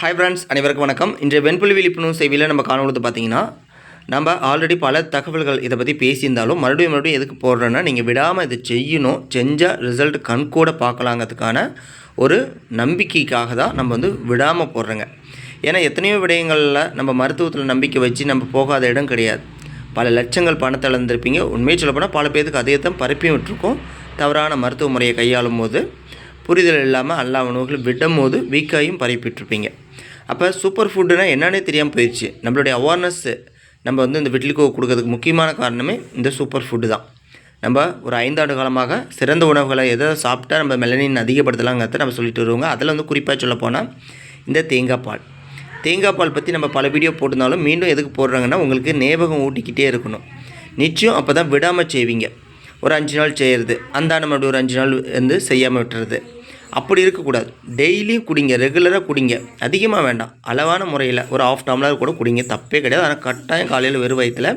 Hi friends, அனைவருக்கும் வணக்கம். இன்றைய வெண்புலி விழிப்புணர்வு செய்தியில் நம்ம காணொலித்து பார்த்தீங்கன்னா, நம்ம ஆல்ரெடி பல தகவல்கள் இதை பற்றி பேசியிருந்தாலும் மறுபடியும் எதுக்கு போடுறேன்னா, நீங்கள் விடாமல் இதை செய்யணும், செஞ்சால் ரிசல்ட் கண்கூட பார்க்கலாங்கிறதுக்கான ஒரு நம்பிக்கைக்காக தான் நம்ம விடாமல் போடுறோங்க. ஏன்னா எத்தனையோ விடயங்களில் நம்ம மருத்துவத்தில் நம்பிக்கை வச்சு நம்ம போகாத இடம் கிடையாது. பல லட்சங்கள் பணத்தை இழந்திருப்பீங்க. உண்மையை சொல்லப்போனால் பல பேருக்கு அதே தான் பரப்பி விட்டுருக்கோம். தவறான மருத்துவ முறையை கையாளும் போது புரிதல் இல்லாமல் எல்லா உணவுகளும் விடும் போது வீக்காயும் பரப்பிட்டுருப்பீங்க. அப்போ சூப்பர் ஃபுட்டுனா என்னன்னே தெரியாமல் போயிடுச்சு. நம்மளுடைய அவேர்னஸ்ஸு நம்ம இந்த விட்லிகோ கொடுக்கறதுக்கு முக்கியமான காரணமே இந்த சூப்பர் ஃபுட்டு தான். நம்ம ஒரு 5 ஆண்டு காலமாக சிறந்த உணவுகளை எதை சாப்பிட்டா நம்ம மெலனின் அதிகப்படுத்தலாங்கிறத நம்ம சொல்லிட்டு வருவோங்க. அதில் குறிப்பாக சொல்லப்போனால் இந்த தேங்காய் பால் பற்றி நம்ம பல வீடியோ போட்டிருந்தாலும் மீண்டும் எதுக்கு போடுறாங்கன்னா, உங்களுக்கு ஞாபகம் ஊட்டிக்கிட்டே இருக்கணும். நிச்சயம் அப்போ தான் விடாமல் செய்வீங்க. ஒரு 5 நாள் செய்கிறது, அந்த நம்ம அப்படி ஒரு 5 நாள் செய்யாமல் விட்டுறது, அப்படி இருக்கக்கூடாது. டெய்லியும் குடிங்க, ரெகுலராக குடிங்க. அதிகமாக வேண்டாம், அளவான முறையில் ஒரு ½ டம்ளர் கூட குடிங்க, தப்பே கிடையாது. ஆனால் கட்டாயம் காலையில் வெறும் வயிற்றில்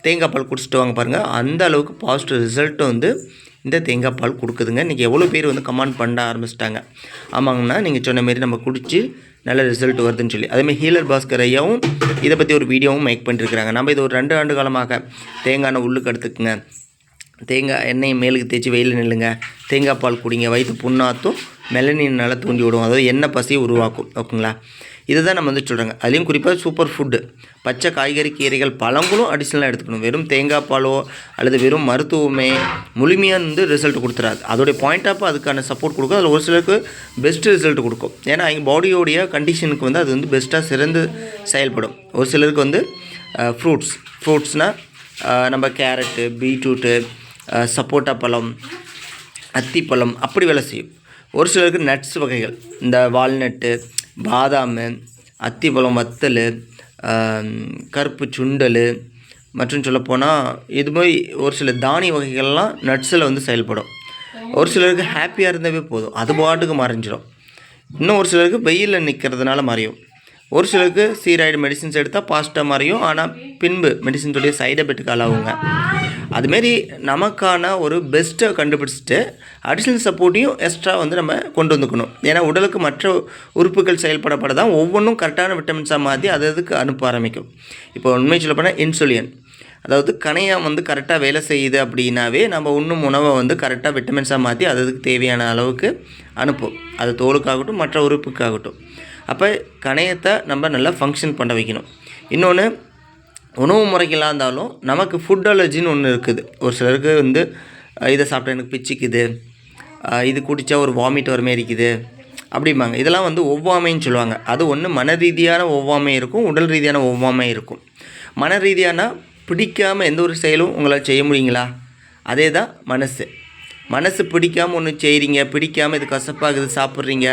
தேங்காய் பால் குடிச்சிட்டு வாங்க பாருங்கள். அந்த அளவுக்கு பாசிட்டிவ் ரிசல்ட்டு இந்த தேங்காய் பால் கொடுக்குதுங்க. இன்றைக்கி எவ்வளோ பேர் கமெண்ட் பண்ண ஆரம்பிச்சிட்டாங்க. ஆமாங்கண்ணா, நீங்கள் சொன்ன மாரி நம்ம குடித்து நல்ல ரிசல்ட் வருதுன்னு சொல்லி. அதேமாதிரி ஹீலர் பாஸ்கர் ஐயாவும் இதை பற்றி ஒரு வீடியோவும் மேக் பண்ணியிருக்கிறாங்க. நம்ம இது ஒரு 2 ஆண்டு காலமாக தேங்காய் எண்ணெய் உள்ளுக்கு எடுத்துக்குங்க, தேங்காய் எண்ணெயை மேலுக்கு தேய்ச்சி வெயில் நில்லுங்க, தேங்காய் பால் குடிங்க, வயிற்று புண்ணாத்தும் மெலனின் நல்லா தூண்டி விடுவோம், அதாவது எண்ணெய் பசியை உருவாக்கும். ஓகேங்களா? இதை தான் நம்ம சொல்கிறாங்க. அதுலேயும் குறிப்பாக சூப்பர் ஃபுட்டு, பச்சை காய்கறி கீரைகள் பழங்களும் அடிஷ்னலாக எடுத்துக்கணும். வெறும் தேங்காய் பாலோ அல்லது வெறும் மருத்துவமே முழுமையாக ரிசல்ட் கொடுத்துறாது. அதோடைய பாயிண்ட் ஆஃப் அதுக்கான சப்போர்ட் கொடுக்கும். அதில் ஒரு சிலருக்கு பெஸ்ட்டு ரிசல்ட் கொடுக்கும். ஏன்னா அவங்க பாடியோடைய கண்டிஷனுக்கு அது பெஸ்ட்டாக சிறந்து செயல்படும். ஒரு சிலருக்கு ஃப்ரூட்ஸ்னால் நம்ம கேரட்டு, பீட்ரூட்டு, சப்போட்டா பழம், அத்திப்பழம் அப்படி வேலை செய்யும். ஒரு சிலருக்கு நட்ஸ் வகைகள், இந்த வால்நட்டு, பாதாம், அத்திப்பழம், வத்தல், கருப்பு சுண்டல் மற்றும் சொல்லப்போனால் இது மாதிரி ஒரு சில தானிய வகைகள்லாம் நட்ஸில் செயல்படும். ஒரு சிலருக்கு ஹாப்பியாக இருந்தாவே போதும், அது பாட்டுக்கு மறைஞ்சிடும். இன்னும் ஒரு சிலருக்கு வெயிலில் நிற்கிறதுனால மறையும். ஒரு சிலருக்கு ஸ்டீராய்டு மெடிசின்ஸ் எடுத்தால் பாசிட்டிவாக மறையும். ஆனால் பின்பு மெடிசின்ஸுடைய சைடு எஃபெக்ட்டுக்கு ஆளாகுங்க. அதுமாரி நமக்கான ஒரு பெஸ்ட்டை கண்டுபிடிச்சிட்டு அடிஷ்னல் சப்போர்ட்டையும் எக்ஸ்ட்ரா நம்ம கொண்டு வந்துக்கணும். ஏன்னா உடலுக்கு மற்ற உறுப்புகள் செயல்படப்பட தான் ஒவ்வொன்றும் கரெக்டான விட்டமின்ஸாக மாற்றி அதுக்கு அனுப்ப ஆரம்பிக்கும். இப்போ உண்மை சொல்லப்போனால் இன்சுலின், அதாவது கணையம் கரெக்டாக வேலை செய்யுது அப்படின்னாவே நம்ம உண்ணும் உணவை கரெக்டாக விட்டமின்ஸாக மாற்றி அதுக்கு தேவையான அளவுக்கு அனுப்பும். அது தோலுக்காகட்டும் மற்ற உறுப்புக்காகட்டும். அப்போ கணையத்தை நம்ம நல்லா ஃபங்க்ஷன் பண்ண வைக்கணும். இன்னொன்று, உணவு முறைகளாக இருந்தாலும் நமக்கு ஃபுட் அலர்ஜின்னு ஒன்று இருக்குது. ஒரு சிலருக்கு இதை சாப்பிட்டா எனக்கு பிச்சுக்குது, இது குடித்தா ஒரு வாமிட் வர மாதிரி இருக்குது அப்படிம்பாங்க. இதெல்லாம் ஒவ்வாமைன்னு சொல்லுவாங்க. அது ஒன்று மன ரீதியான ஒவ்வாமை இருக்கும், உடல் ரீதியான ஒவ்வாமை இருக்கும். மன ரீதியான பிடிக்காமல் எந்த ஒரு செயலும் உங்களால் செய்ய முடியுங்களா? அதே தான் மனசு பிடிக்காமல் ஒன்று செய்கிறீங்க, பிடிக்காமல் இது கசப்பாகுது சாப்பிட்றீங்க,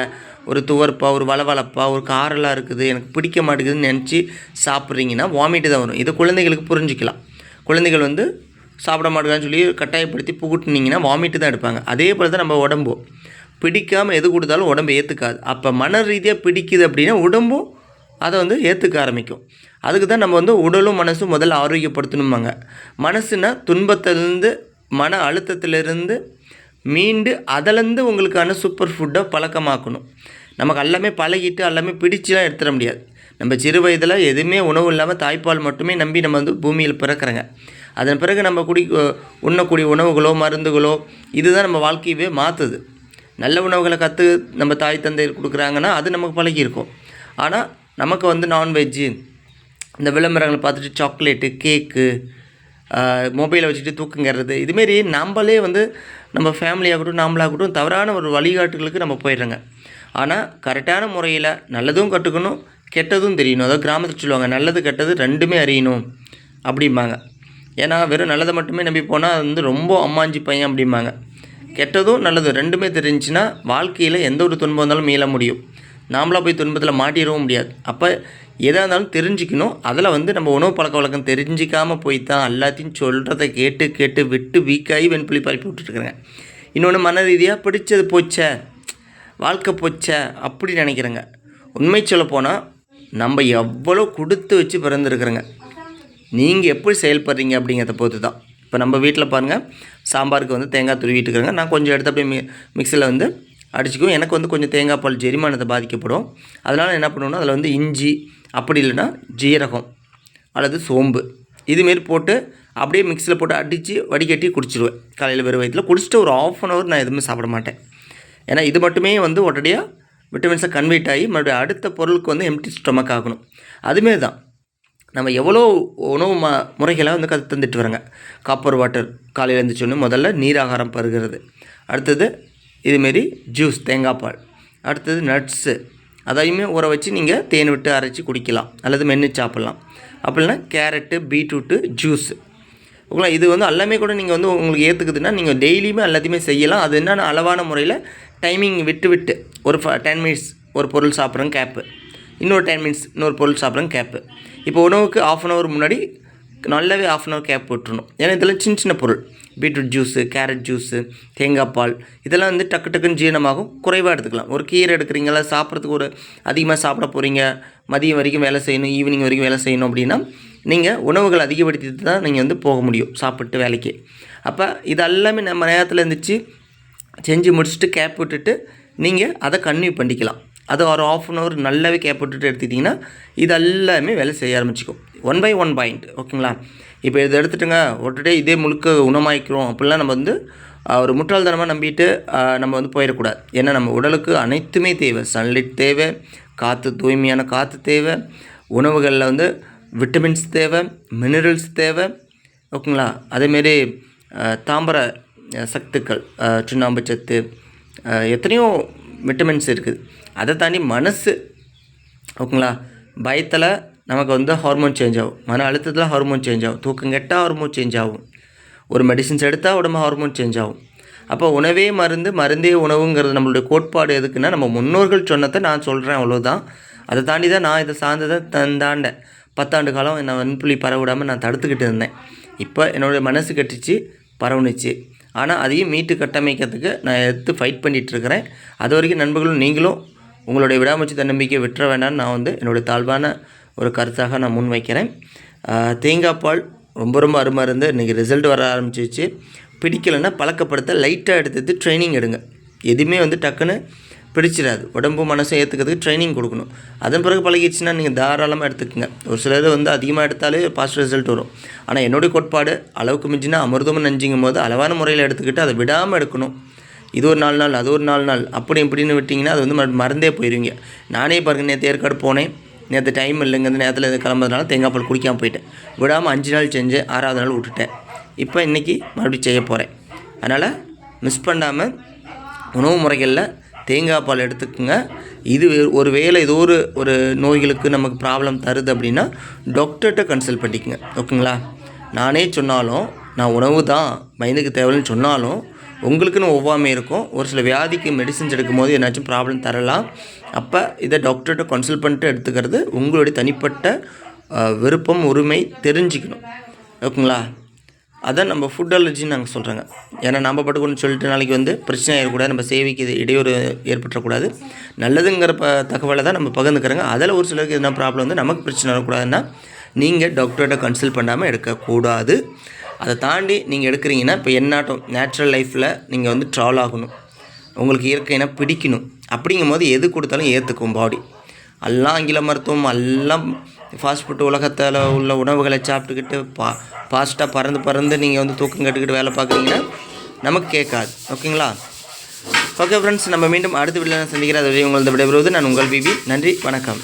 ஒரு துவர்ப்பா, ஒரு வளவளப்பா, ஒரு காரெல்லாம் இருக்குது, எனக்கு பிடிக்க மாட்டேங்குதுன்னு நினச்சி சாப்பிட்றீங்கன்னா வாமிட்டு தான் வரும். இது குழந்தைகளுக்கு புரிஞ்சிக்கலாம். குழந்தைகள் சாப்பிட மாட்டேங்கான்னு சொல்லி கட்டாயப்படுத்தி புகுட்டினீங்கன்னா வாமிட்டு தான் எடுப்பாங்க. அதே போல் தான் நம்ம உடம்பும் பிடிக்காமல் எது கொடுத்தாலும் உடம்பு ஏற்றுக்காது. அப்போ மன ரீதியாக பிடிக்குது அப்படின்னா உடம்பும் அதை ஏற்றுக்க ஆரம்பிக்கும். அதுக்கு தான் நம்ம உடலும் மனசும் முதல்ல ஆரோக்கியப்படுத்தணுமாங்க. மனசுனா துன்பத்திலேருந்து மன அழுத்தத்திலிருந்து மீண்டு அதிலேருந்து உங்களுக்கான சூப்பர் ஃபுட்டை பழக்கமாக்கணும். நமக்கு எல்லாமே பழகிட்டு எல்லாமே பிடிச்சுலாம் எடுத்துட முடியாது. நம்ம சிறு வயதில் எதுவுமே உணவு இல்லாமல் தாய்ப்பால் மட்டுமே நம்பி நம்ம பூமியில் பிறக்கிறோங்க. அதன் பிறகு நம்ம உண்ணக்கூடிய உணவுகளோ மருந்துகளோ இதுதான் நம்ம வாழ்க்கையவே மாற்றுது. நல்ல உணவுகளை கற்று நம்ம தாய் தந்தையர் கொடுக்குறாங்கன்னா அது நமக்கு பழகியிருக்கும். ஆனால் நமக்கு நான்வெஜ்ஜு, இந்த விளம்பரங்களை பார்த்துட்டு சாக்லேட்டு, கேக்கு, மொபைலை வச்சுட்டு தூக்குங்கிறது, இதுமாரி நம்மளே நம்ம ஃபேமிலியாகட்டும் நாமளாகட்டும் தவறான ஒரு வழிகாட்டுகளுக்கு நம்ம போயிடுறோங்க. ஆனால் கரெக்டான முறையில் நல்லதும் கற்றுக்கணும், கெட்டதும் தெரியணும். அதாவது கிராமத்தில் சொல்லுவாங்க, நல்லது கெட்டது ரெண்டுமே அறியணும் அப்படிம்பாங்க. ஏன்னா வெறும் நல்லதை மட்டுமே நம்பி போனால் ரொம்ப அம்மாஞ்சி பையன் அப்படிம்பாங்க. கெட்டதும் நல்லதும் ரெண்டுமே தெரிஞ்சுன்னா வாழ்க்கையில் எந்த ஒரு துன்பம் இருந்தாலும் மீள முடியும். நாமளாக போய் துன்பத்தில் மாட்டிடவும் முடியாது. அப்போ எதாக இருந்தாலும் தெரிஞ்சுக்கணும். அதில் நம்ம உணவு பழக்க வழக்கம் தெரிஞ்சிக்காமல் போய் தான் எல்லாத்தையும் சொல்கிறத கேட்டு விட்டு வீக்காகி வெண்புலி பரப்பி விட்டுட்டுருக்குறேங்க. இன்னொன்று, மன ரீதியாக பிடிச்சது போச்சே, வாழ்க்கை போச்சே அப்படி நினைக்கிறேங்க. உண்மை சொல்லப்போனால் நம்ம எவ்வளோ கொடுத்து வச்சு பிறந்திருக்கிறேங்க. நீங்கள் எப்படி செயல்படுறீங்க அப்படிங்கிறத பொறுத்து தான். இப்போ நம்ம வீட்டில் பாருங்கள், சாம்பாருக்கு தேங்காய் துருவிட்டு இருக்கிறேங்க. நான் கொஞ்சம் எடுத்து அப்படியே மிக்சியில் அடிச்சுக்கும். எனக்கு வந்து கொஞ்சம் தேங்காய் பால் ஜெரிமானத்தை பாதிக்கப்படும். அதனால் என்ன பண்ணுவேன்னா அதில் வந்து இஞ்சி, அப்படி இல்லைன்னா ஜீரகம் அல்லது சோம்பு இதுமாரி போட்டு அப்படியே மிக்ஸியில் போட்டு அடித்து வடிகட்டி குடிச்சிடுவேன். காலையில் வெறும் வயிற்றில் குடிச்சிட்டு ஒரு 1/2 hour நான் எதுவுமே சாப்பிட மாட்டேன். ஏன்னா இது மட்டுமே வந்து உடனடியாக விட்டமின்ஸை கன்வெர்ட் ஆகி மறுபடியும் அடுத்த பொருளுக்கு வந்து எம்டி ஸ்டொமக் ஆகணும். அதுமாரி தான் நம்ம எவ்வளோ உணவு முறைகளை வந்து தந்துட்டு வரோங்க. காப்பர் வாட்டர் காலையில் எழுந்திரிச்சோன்னு முதல்ல நீராகாரம் பருகிறது. அடுத்தது இதுமாரி ஜூஸ் தேங்காய் பால். அடுத்தது நட்ஸு அதையுமே ஊற வச்சு நீங்கள் தேன் விட்டு அரைச்சி குடிக்கலாம் அல்லது மென்று சாப்பிட்லாம். அப்படின்னா கேரட்டு, பீட்ரூட்டு ஜூஸு ஓகேங்களா. இது வந்து எல்லாமே கூட நீங்கள் வந்து உங்களுக்கு ஏற்றுக்குதுன்னா நீங்கள் டெய்லியுமே எல்லாத்தையுமே செய்யலாம். அது என்னென்ன அளவான முறையில் டைமிங் விட்டு ஒரு 10 minutes ஒரு பொருள் சாப்பிட்றேங்க கேப்பு, இன்னொரு 10 minutes இன்னொரு பொருள் சாப்பிட்றேங்க கேப்பு. இப்போ உணவுக்கு 1/2 hour முன்னாடி நல்லாவே 1/2 hour கேப் விட்டுருணும். ஏன்னா இதெல்லாம் சின்ன பொருள். பீட்ரூட் ஜூஸு, கேரட் ஜூஸு, தேங்காய் பால் இதெல்லாம் வந்து டக்குன்னு ஜீரணமாகும். குறைவாக எடுத்துக்கலாம். ஒரு கீரை எடுக்கிறீங்களா, சாப்பிட்றதுக்கு ஒரு அதிகமாக சாப்பிட போகிறீங்க, மதியம் வரைக்கும் வேலை செய்யணும், ஈவினிங் வரைக்கும் வேலை செய்யணும் அப்படின்னா நீங்கள் உணவுகள் அதிகப்படுத்திட்டு தான் நீங்கள் வந்து போக முடியும் சாப்பிட்டு வேலைக்கு. அப்போ இதெல்லாமே நம்ம நேரத்தில் இருந்துச்சு செஞ்சு முடிச்சுட்டு கேப் விட்டுட்டு நீங்கள் அதை கன்டினியூ பண்ணிக்கலாம். அது ஒரு 1/2 hour நல்லாவே கேப் விட்டுட்டு எடுத்துக்கிட்டிங்கன்னா இது எல்லாமே வேலை செய்ய ஆரம்பிச்சிக்கும். 1 by 1 பாயிண்ட் ஓகேங்களா. இப்போ இதை எடுத்துட்டுங்க உடனே இதே முழுக்க குணமாயிக்கிறோம் அப்படிலாம் நம்ம வந்து ஒரு முட்டாள்தனமாக நம்பிட்டு நம்ம வந்து போயிடக்கூடாது. ஏன்னா நம்ம உடலுக்கு அனைத்துமே தேவை. சன்லைட் தேவை, காற்று, தூய்மையான காற்று தேவை, உணவுகளில் வந்து விட்டமின்ஸ் தேவை, மினரல்ஸ் தேவை ஓகேங்களா. அதேமாரி தாம்பர சத்துக்கள், சுண்ணாம்பு சத்து, எத்தனையோ விட்டமின்ஸ் இருக்குது. அதை தாண்டி மனசு ஓகேங்களா. பயத்தில் நமக்கு வந்து ஹார்மோன் சேஞ்ச் ஆகும், மன அழுத்தத்தில் ஹார்மோன் சேஞ்ச் ஆகும், தூக்கம் கெட்டால் ஹார்மோன் சேஞ்ச் ஆகும், ஒரு மெடிசின்ஸ் எடுத்தால் உடம்பு ஹார்மோன் சேஞ்ச் ஆகும். அப்போ உணவே மருந்து, மருந்தே உணவுங்கிறது நம்மளுடைய கோட்பாடு எதுக்குன்னா நம்ம முன்னோர்கள் சொன்னதை நான் சொல்கிறேன் அவ்வளோதான். அதை தாண்டி தான் நான் இதை சார்ந்ததை தாண்டேன். 10 ஆண்டு காலம் நான் வெண்புலி பரவிடாமல் நான் தடுத்துக்கிட்டு இருந்தேன். இப்போ என்னோடய மனசு கட்டிச்சு, பரவுனுச்சு. ஆனால் அதையும் மீட்டு கட்டமைக்கிறதுக்கு நான் எடுத்து ஃபைட் பண்ணிகிட்ருக்கிறேன். அது வரைக்கும் நண்பர்களும் நீங்களும் உங்களுடைய விடாமுயற்சி தன்னம்பிக்கை விட்டுற வேண்டாம்னு நான் வந்து என்னுடைய தாழ்வான ஒரு கருத்தாக நான் முன் வைக்கிறேன். தேங்காய் பால் ரொம்ப அருமருந்து. இன்றைக்கி ரிசல்ட் வர ஆரம்பிச்சிச்சு. பிடிக்கலைன்னா பழக்கப்படுத்த லைட்டாக எடுத்து ட்ரைனிங் எடுங்க. எதுவுமே வந்து டக்குன்னு பிடிச்சிடாது. உடம்பு மனசும் ஏற்றுக்கிறதுக்கு ட்ரைனிங் கொடுக்கணும். அதன் பிறகு பழகிடுச்சுன்னா நீங்கள் தாராளமாக எடுத்துக்கோங்க. ஒரு சிலர் வந்து அதிகமாக எடுத்தாலே பாசிட்டிவ் ரிசல்ட் வரும். ஆனால் என்னுடைய கோட்பாடு அளவுக்கு மிஞ்சினா அமிர்தமும் நஞ்சிங்கும் போது அளவான முறையில் எடுத்துக்கிட்டு அதை விடாமல் எடுக்கணும். இது ஒரு 4 நாள், அது ஒரு 4 நாள் அப்படி இப்படின்னு விட்டிங்கன்னா அது வந்து மறந்தே போயிடுவீங்க. நானே பாருங்கள், நேற்று ஏற்காடு போனேன். நேற்று டைம் இல்லைங்க, இந்த நேரத்தில் கிளம்புறதுனால தேங்காய் பால் குடிக்காமல் போயிட்டேன். விடாமல் 5 நாள் செஞ்சேன், 6வது நாள் விட்டுட்டேன். இப்போ இன்றைக்கி மறுபடியும் செய்ய போகிறேன். அதனால் மிஸ் பண்ணாமல் உணவு முறைகளில் தேங்காய் பால் எடுத்துக்கோங்க. இது ஒரு வேளை ஏதோ ஒரு நோய்களுக்கு நமக்கு ப்ராப்ளம் தருது அப்படின்னா டாக்டர்கிட்ட கன்சல்ட் பண்ணிக்கோங்க ஓகேங்களா. நானே சொன்னாலும், நான் உணவு தான் மைண்டுக்கு தேவைன்னு சொன்னாலும் உங்களுக்குன்னு ஒவ்வாமை இருக்கும். ஒரு சில வியாதிக்கு மெடிசின்ஸ் எடுக்கும்போது என்னாச்சும் ப்ராப்ளம் தரலாம். அப்போ இதை டாக்டர்கிட்ட கன்சல்ட் பண்ணிட்டு எடுத்துக்கிறது உங்களுடைய தனிப்பட்ட விருப்பம், உரிமை தெரிஞ்சுக்கணும் ஓகேங்களா. அதான் நம்ம ஃபுட் அலர்ஜின்னு நாங்கள் சொல்கிறோங்க. ஏன்னா நம்ம பட்டுக்கணும்னு சொல்லிட்டு நாளைக்கு வந்து பிரச்சனை ஆகிடக்கூடாது, நம்ம சேவைக்கு இது இடையூறு ஏற்பட்டுறக்கூடாது. நல்லதுங்கிற தகவலை தான் நம்ம பகிர்ந்துக்கிறோங்க. அதில் ஒரு சிலருக்கு எதுனா ப்ராப்ளம் வந்து நமக்கு பிரச்சனை வரக்கூடாதுன்னா நீங்கள் டாக்டர்கிட்ட கன்சல்ட் பண்ணாமல் எடுக்கக்கூடாது. அதை தாண்டி நீங்கள் எடுக்கிறீங்கன்னா இப்போ என்னாட்டம் நேச்சுரல் லைஃப்பில் நீங்கள் வந்து ட்ராவல் ஆகணும், உங்களுக்கு இயற்கைனா பிடிக்கணும். அப்படிங்கும் போது எது கொடுத்தாலும் ஏற்றுக்கும் பாடி. எல்லாம் ஆங்கில மருத்துவம், எல்லாம் ஃபாஸ்ட் ஃபுட் உலகத்தில் உள்ள உணவுகளை சாப்பிட்டுக்கிட்டு ஃபாஸ்ட்டாக பறந்து நீங்கள் வந்து தூக்கம் கட்டுக்கிட்டு வேலை பார்க்குறீங்கன்னா நமக்கு கேட்காது ஓகேங்களா. ஓகே ஃப்ரெண்ட்ஸ், நம்ம மீண்டும் அடுத்த வீடியோவில் சந்திக்கிற அது உங்களது விடைபெறுவது நான் உங்கள் பிபி. நன்றி, வணக்கம்.